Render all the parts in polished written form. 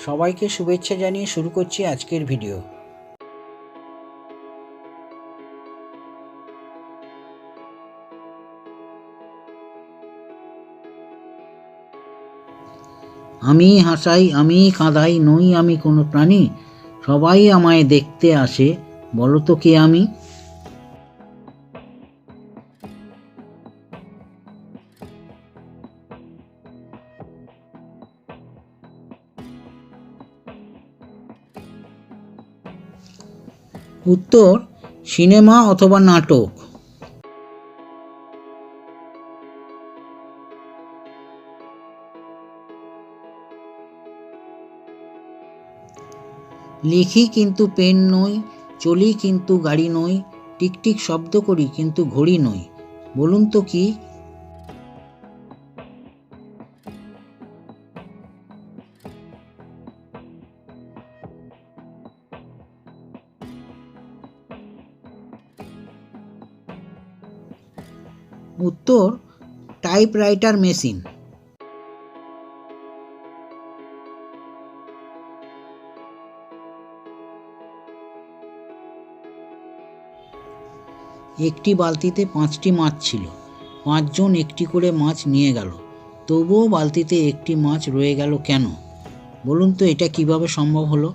সবাইকে শুভেচ্ছা জানিয়ে শুরু করছি আজকের ভিডিও। আমি হাসাই, আমি কাঁদাই, নই আমি কোনো প্রাণী, সবাই আমায় দেখতে আসে, বলো তো কে আমি? উত্তর সিনেমা অথবা নাটক। লিখি কিন্তু পেন নই, চলি কিন্তু গাড়ি নই, টিকটিক শব্দ করি কিন্তু ঘড়ি নই, বলুন তো কি? উত্তর টাইপরাইটার মেশিন। একটি বালতিতে 5টি মাছ ছিল, 5জন একটি করে মাছ নিয়ে গেল, তবুও বালতিতে একটি মাছ রয়ে গেল কেন? বলুন তো এটা কিভাবে সম্ভব হলো?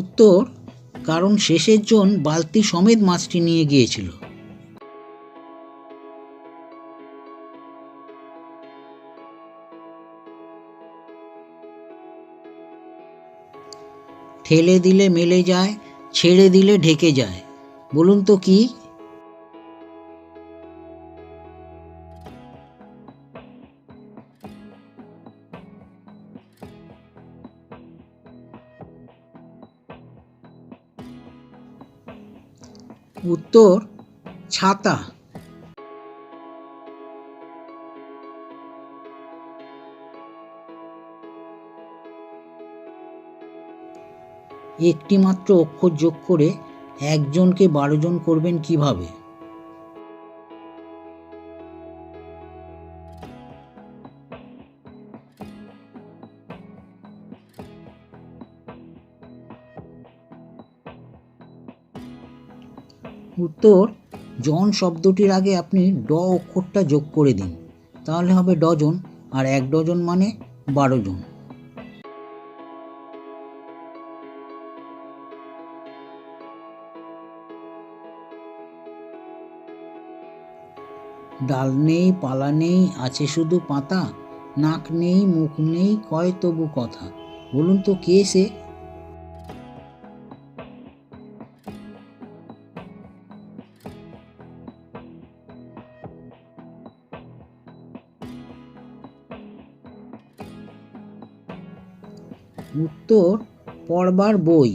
উত্তর কারণ শেষের জন বালতি সমেত মাছটি নিয়ে গিয়েছিল। ঠেলে দিলে মেলে যায়, ছেড়ে দিলে ঢেকে যায়, বলুন তো কি? উত্তর ছাতা। একটি মাত্র অক্ষর যোগ করে একজনকে 12 জন করবেন কিভাবে? উত্তর জন শব্দটির আগে আপনি ড অক্ষরটা যোগ করে দিন, তাহলে হবে ডজন, আর 1 ডজন মানে 12 জন। ডাল নেই, পালা নেই, আছে শুধু পাতা, নাক নেই, মুখ নেই, কয় তবু কথা, বলুন তো কে সে? উত্তর পড়বার বই।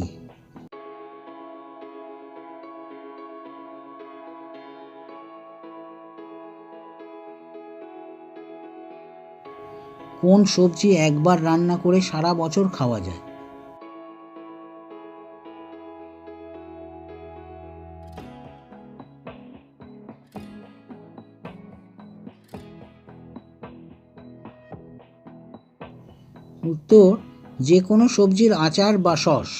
কোন সবজি একবার রান্না করে সারা বছর খাওয়া যায়? উত্তর যে কোনো সবজির আচার বা সস।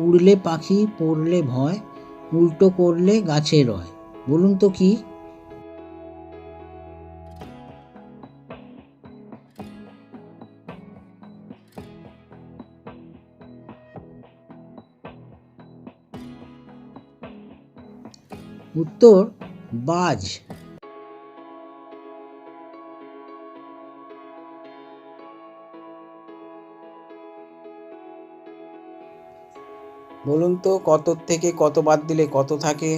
উড়লে পাখি, পড়লে ভয়, উল্টো করলে গাছে রয়, বলুন তো কি? উত্তর বাজ। বলুন তো কত থেকে কত বাদ দিলে কত থাকে?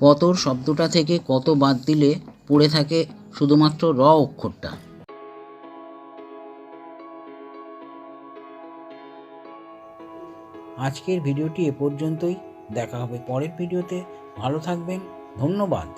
কতর শব্দটা থেকে কত বাদ দিলে পড়ে থাকে শুধুমাত্র র অক্ষরটা। আজকের ভিডিওটি এ পর্যন্তই। দেখা হবে পরের ভিডিওতে। ভালো থাকবেন। ধন্যবাদ।